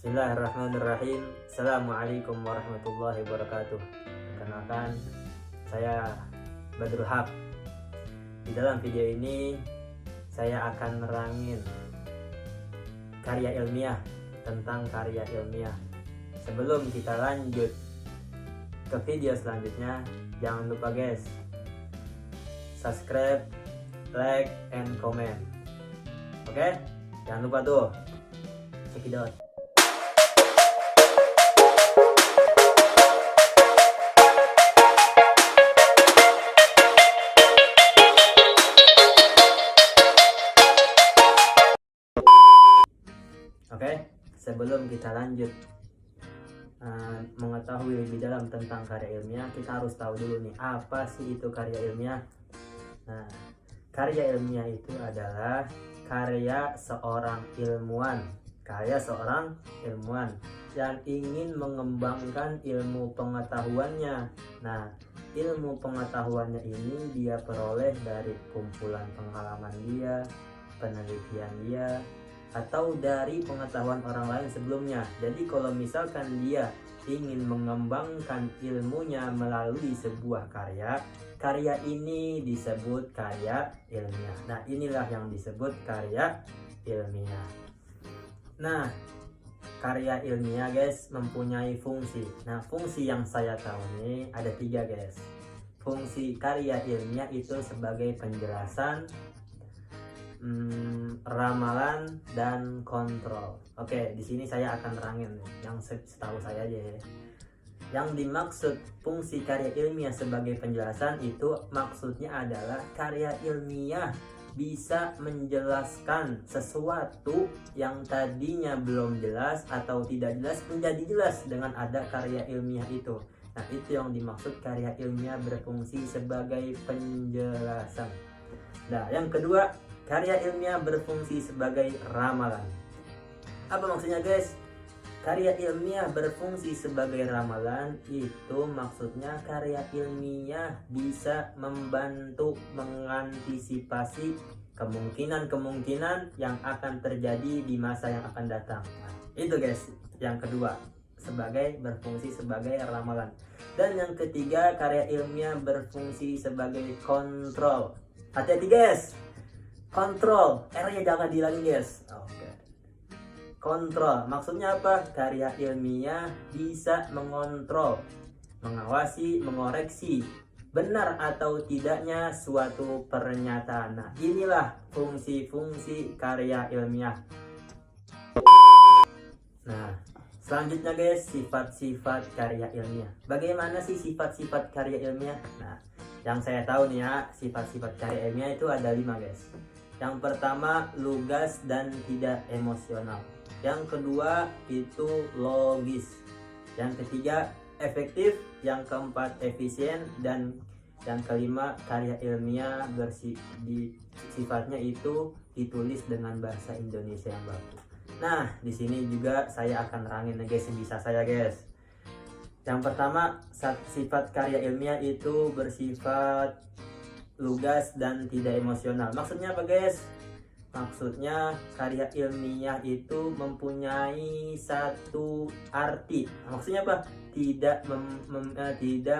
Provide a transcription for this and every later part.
Bismillahirrahmanirrahim. Assalamualaikum warahmatullahi wabarakatuh. Perkenalkan, saya Badrul Haq. Di dalam video ini saya akan nerangin karya ilmiah, tentang karya ilmiah. Sebelum kita lanjut ke video selanjutnya, jangan lupa guys, subscribe, like, and comment. Oke? Jangan lupa tuh. Check it out. Oke, sebelum kita lanjut mengetahui lebih dalam tentang karya ilmiah, kita harus tahu dulu nih, apa sih itu karya ilmiah. Nah, karya ilmiah itu adalah karya seorang ilmuwan yang ingin mengembangkan ilmu pengetahuannya. Nah, ilmu pengetahuannya ini dia peroleh dari kumpulan pengalaman dia, penelitian dia, atau dari pengetahuan orang lain sebelumnya. Jadi kalau misalkan dia ingin mengembangkan ilmunya melalui sebuah karya ini disebut karya ilmiah. Nah, inilah yang disebut karya ilmiah. Nah, karya ilmiah guys mempunyai fungsi. Nah, fungsi yang saya tahu nih ada 3 guys. Fungsi karya ilmiah itu sebagai penjelasan, ramalan, dan kontrol. Oke, di sini saya akan terangin yang setahu saya aja ya. Yang dimaksud fungsi karya ilmiah sebagai penjelasan itu maksudnya adalah karya ilmiah bisa menjelaskan sesuatu yang tadinya belum jelas atau tidak jelas menjadi jelas dengan ada karya ilmiah itu. Nah, itu yang dimaksud karya ilmiah berfungsi sebagai penjelasan. Nah, yang kedua, karya ilmiah berfungsi sebagai ramalan. Apa maksudnya guys? Karya ilmiah berfungsi sebagai ramalan itu maksudnya karya ilmiah bisa membantu mengantisipasi kemungkinan-kemungkinan yang akan terjadi di masa yang akan datang. Nah, itu guys, yang kedua, berfungsi sebagai ramalan. Dan yang ketiga, karya ilmiah berfungsi sebagai kontrol. Hati-hati guys, kontrol, R-nya jangan dihilangin guys. Oke. Kontrol, maksudnya apa? Karya ilmiah bisa mengontrol, mengawasi, mengoreksi benar atau tidaknya suatu pernyataan. Nah, inilah fungsi-fungsi karya ilmiah. Nah, selanjutnya guys, sifat-sifat karya ilmiah. Bagaimana sih sifat-sifat karya ilmiah? Nah, yang saya tahu nih ya, sifat-sifat karya ilmiah itu ada 5 guys. Yang pertama, lugas dan tidak emosional. Yang kedua, itu logis. Yang ketiga, efektif. Yang keempat, efisien. Dan yang kelima, karya ilmiah sifatnya itu ditulis dengan bahasa Indonesia yang baku. Nah, di sini juga saya akan nerangin guys yang bisa saya guys. Yang pertama, sifat karya ilmiah itu bersifat lugas dan tidak emosional. Maksudnya apa guys? Maksudnya karya ilmiah itu mempunyai satu arti. Maksudnya apa? Tidak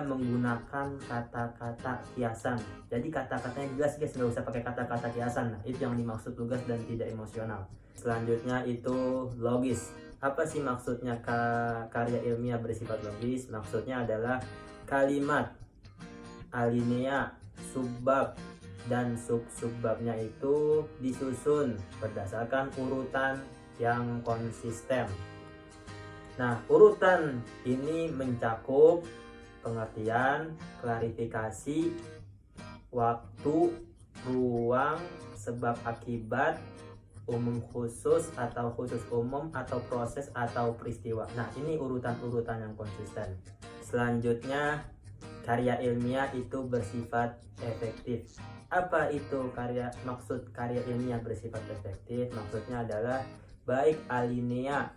menggunakan kata-kata kiasan. Jadi kata-katanya jelas guys, nggak usah pakai kata-kata kiasan. Nah, itu yang dimaksud lugas dan tidak emosional. Selanjutnya itu logis. Apa sih maksudnya karya ilmiah bersifat logis? Maksudnya adalah kalimat, alinea, subbab, dan sub-subbabnya itu disusun berdasarkan urutan yang konsisten. Nah, urutan ini mencakup pengertian, klarifikasi, waktu, ruang, sebab akibat, umum khusus atau khusus umum, atau proses atau peristiwa. Nah, ini urutan-urutan yang konsisten. Selanjutnya, karya ilmiah itu bersifat efektif. Apa itu maksud karya ilmiah bersifat efektif? Maksudnya adalah baik alinea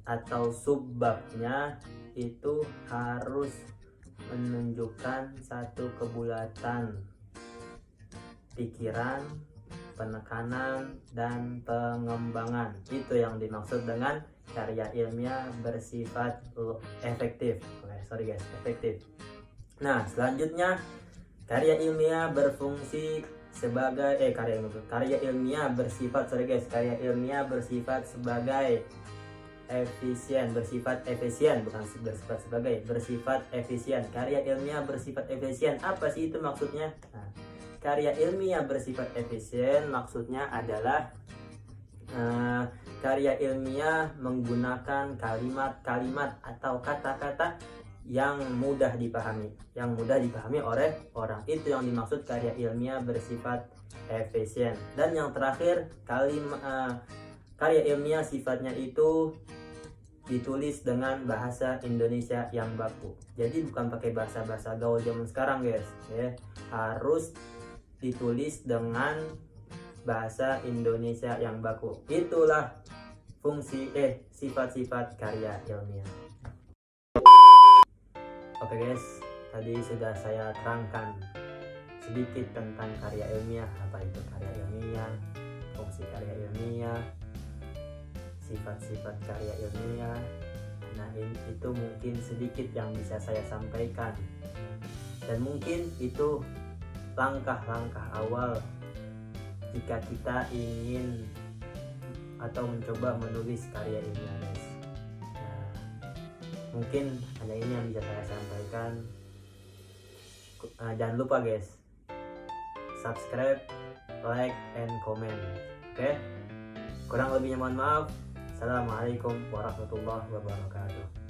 atau subbabnya itu harus menunjukkan satu kebulatan pikiran, penekanan, dan pengembangan. Itu yang dimaksud dengan karya ilmiah bersifat efektif. Efektif. Nah, selanjutnya karya ilmiah berfungsi sebagai karya ilmiah bersifat sebagai bersifat efisien. Karya ilmiah bersifat efisien, apa sih itu maksudnya? Nah, karya ilmiah bersifat efisien maksudnya adalah karya ilmiah menggunakan kalimat-kalimat atau kata-kata yang mudah dipahami oleh orang. Itu yang dimaksud karya ilmiah bersifat efisien. Dan yang terakhir, karya ilmiah sifatnya itu ditulis dengan bahasa Indonesia yang baku. Jadi bukan pakai bahasa gaul zaman sekarang, guys, ya. Harus ditulis dengan bahasa Indonesia yang baku. Itulah fungsi sifat-sifat karya ilmiah. Oke guys, tadi sudah saya terangkan sedikit tentang karya ilmiah, apa itu karya ilmiah, fungsi karya ilmiah, sifat-sifat karya ilmiah. Nah, itu mungkin sedikit yang bisa saya sampaikan, dan mungkin itu langkah-langkah awal jika kita ingin atau mencoba menulis karya ilmiah, guys. Mungkin hanya ini yang bisa saya sampaikan. Jangan lupa guys, subscribe, like, and comment. Oke? Kurang lebihnya mohon maaf. Assalamualaikum warahmatullahi wabarakatuh.